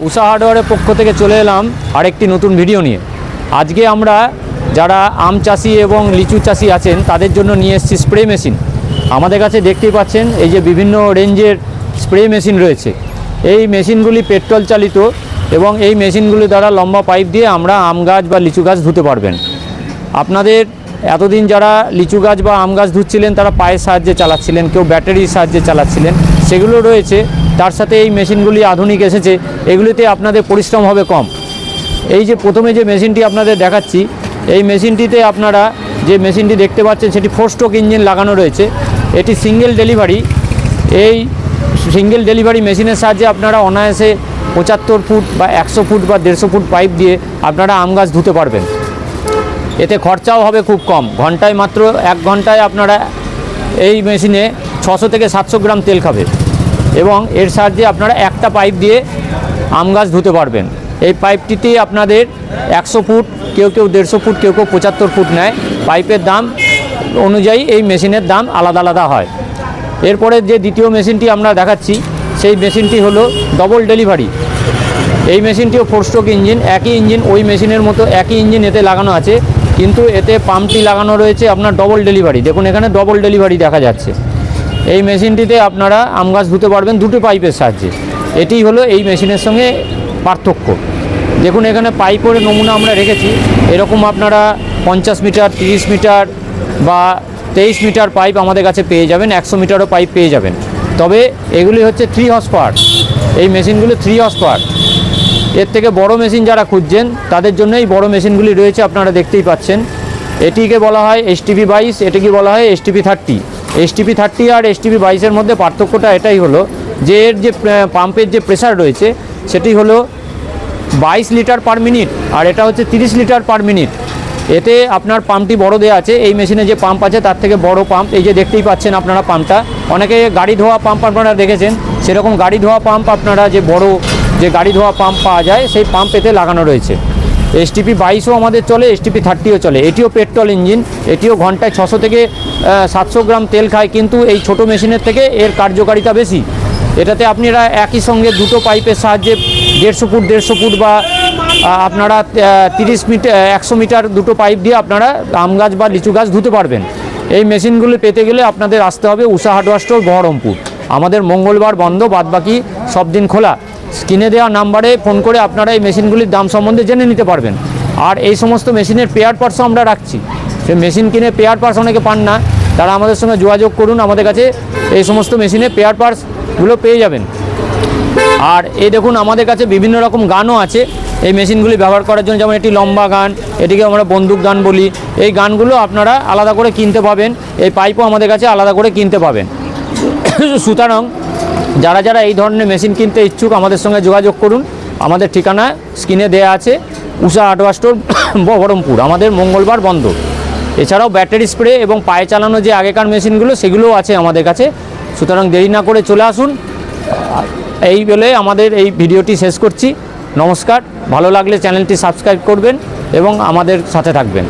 উষা হার্ডওয়্যারের পক্ষ থেকে চলে এলাম আরেকটি নতুন ভিডিও নিয়ে। আজকে আমরা যারা আম চাষি এবং লিচু চাষি আছেন তাদের জন্য নিয়ে এসেছি স্প্রে মেশিন। আমাদের কাছে দেখতেই পাচ্ছেন এই যে বিভিন্ন রেঞ্জের স্প্রে মেশিন রয়েছে। এই মেশিনগুলি পেট্রোল চালিত এবং এই মেশিনগুলি দ্বারা লম্বা পাইপ দিয়ে আমরা আম গাছ বা লিচু গাছ ধুতে পারবেন। আপনাদের এতদিন যারা লিচু গাছ বা আম গাছ ধুচ্ছিলেন তারা পায়ের সাহায্যে চালাচ্ছিলেন, কেউ ব্যাটারির সাহায্যে চালাচ্ছিলেন, সেগুলো রয়েছে। তার সাথে এই মেশিনগুলি আধুনিক এসেছে, এগুলিতে আপনাদের পরিশ্রম হবে কম। এই যে প্রথমে যে মেশিনটি আপনাদের দেখাচ্ছি, এই মেশিনটিতে আপনারা যে মেশিনটি দেখতে পাচ্ছেন সেটি 4 স্ট্রোক ইঞ্জিন লাগানো রয়েছে। এটি সিঙ্গেল ডেলিভারি। এই সিঙ্গেল ডেলিভারি মেশিনের সাহায্যে আপনারা অনায়াসে 75 ফুট বা 100 ফুট বা 150 ফুট পাইপ দিয়ে আপনারা আম গাছ ধুতে পারবেন। এতে খরচাও হবে খুব কম। ঘন্টায় মাত্র 1 ঘন্টায় আপনারা এই মেশিনে 600 থেকে 700 গ্রাম তেল খাবে এবং এর সাহায্যে আপনারা একটা পাইপ দিয়ে আম গাছ ধুতে পারবেন। এই পাইপটিতে আপনাদের 100 ফুট, কেউ 150 ফুট, কেউ 75 ফুট নেয়। পাইপের দাম অনুযায়ী এই মেশিনের দাম আলাদা আলাদা হয়। এরপরে যে দ্বিতীয় মেশিনটি আমরা দেখাচ্ছি সেই মেশিনটি হলো ডবল ডেলিভারি। এই মেশিনটিও 4 স্ট্রোক ইঞ্জিন, একই ইঞ্জিন, ওই মেশিনের মতো একই ইঞ্জিন এতে লাগানো আছে, কিন্তু এতে পাম্পটি লাগানো রয়েছে আপনার ডবল ডেলিভারি। দেখুন এখানে ডবল ডেলিভারি দেখা যাচ্ছে। এই মেশিনটিতে আপনারা আম গাছ ধুতে পারবেন দুটো পাইপের সাহায্যে। এটি হলো এই মেশিনের সঙ্গে পার্থক্য। দেখুন এখানে পাইপের নমুনা আমরা রেখেছি। এরকম আপনারা 50 মিটার, 30 মিটার বা 23 মিটার পাইপ আমাদের কাছে পেয়ে যাবেন। 100 মিটারও পাইপ পেয়ে যাবেন। তবে এগুলি হচ্ছে 3 হর্স পাওয়ার। এই মেশিনগুলো 3 হর্স পাওয়ার। এর থেকে বড় মেশিন যারা খুঁজছেন তাদের জন্য এই বড় মেশিনগুলি রয়েছে, আপনারা দেখতেই পাচ্ছেন। এটিকে বলা হয় STP 22, এটিকে বলা হয় STP 30। STP 30 আর STP 22-এর মধ্যে পার্থক্যটা এটাই হলো যে এর যে পাম্পের যে প্রেসার রয়েছে সেটি হলো 22 লিটার পার মিনিট আর এটা হচ্ছে 30 লিটার পার মিনিট। এতে আপনার পাম্পটি বড় দেওয়া আছে। এই মেশিনে যে পাম্প আছে তার থেকে বড় পাম্প। এই যে দেখতেই পাচ্ছেন আপনারা পাম্পটা, অনেকে গাড়ি ধোয়া পাম্প আপনারা দেখেছেন, সেরকম গাড়ি ধোয়া পাম্প আপনারা যে বড় যে গাড়ি ধোয়া পাম্প পাওয়া যায় সেই পাম্প এতে লাগানো রয়েছে। STP 22ও আমাদের চলে, STP 30ও চলে। এটিও পেট্রোল ইঞ্জিন, এটিও ঘন্টায় 600 থেকে 700 গ্রাম তেল খায়, কিন্তু এই ছোট মেশিনের থেকে এর কার্যকারিতা বেশি। এটাতে আপনারা একই সঙ্গে দুটো পাইপের সাহায্যে 150 ফুট বা আপনারা 30 মিটার 100 মিটার দুটো পাইপ দিয়ে আপনারা আম গাছ বা লিচু গাছ ধুতে পারবেন। এই মেশিনগুলো পেতে গেলে আপনাদের আসতে হবে উষা হার্ডওয়্যার স্টোর, বহরমপুর। আমাদের মঙ্গলবার বন্ধ, বাদবাকি সব দিন খোলা। স্ক্রিনে দেওয়া নাম্বারে ফোন করে আপনারা এই মেশিনগুলির দাম সম্বন্ধে জেনে নিতে পারবেন। আর এই সমস্ত মেশিনের পেয়ার পার্টসও আমরা রাখছি। সেই মেশিন কিনে পেয়ার পার্টস অনেকে পান না, তারা আমাদের সঙ্গে যোগাযোগ করুন। আমাদের কাছে এই সমস্ত মেশিনের পেয়ার পার্টসগুলো পেয়ে যাবেন। আর এই দেখুন আমাদের কাছে বিভিন্ন রকম গানও আছে এই মেশিনগুলি ব্যবহার করার জন্য। যেমন এটি লম্বা গান, এটিকে আমরা বন্দুক গান বলি। এই গানগুলো আপনারা আলাদা করে কিনতে পাবেন। এই পাইপও আমাদের কাছে আলাদা করে কিনতে পাবেন। সুতরাং যারা যারা এই ধরনের মেশিন কিনতে ইচ্ছুক আমাদের সঙ্গে যোগাযোগ করুন। আমাদের ঠিকানা স্ক্রিনে দেওয়া আছে, উষা হার্ডওয়্যার স্টোর, বহরমপুর। আমাদের মঙ্গলবার বন্ধ। এছাড়াও ব্যাটারি স্প্রে এবং পায়ে চালানো যে আগেকার মেশিনগুলো সেগুলোও আছে আমাদের কাছে। সুতরাং দেরি না করে চলে আসুন। এই বলে আমাদের এই ভিডিওটি শেষ করছি। নমস্কার। ভালো লাগলে চ্যানেলটি সাবস্ক্রাইব করবেন এবং আমাদের সাথে থাকবেন।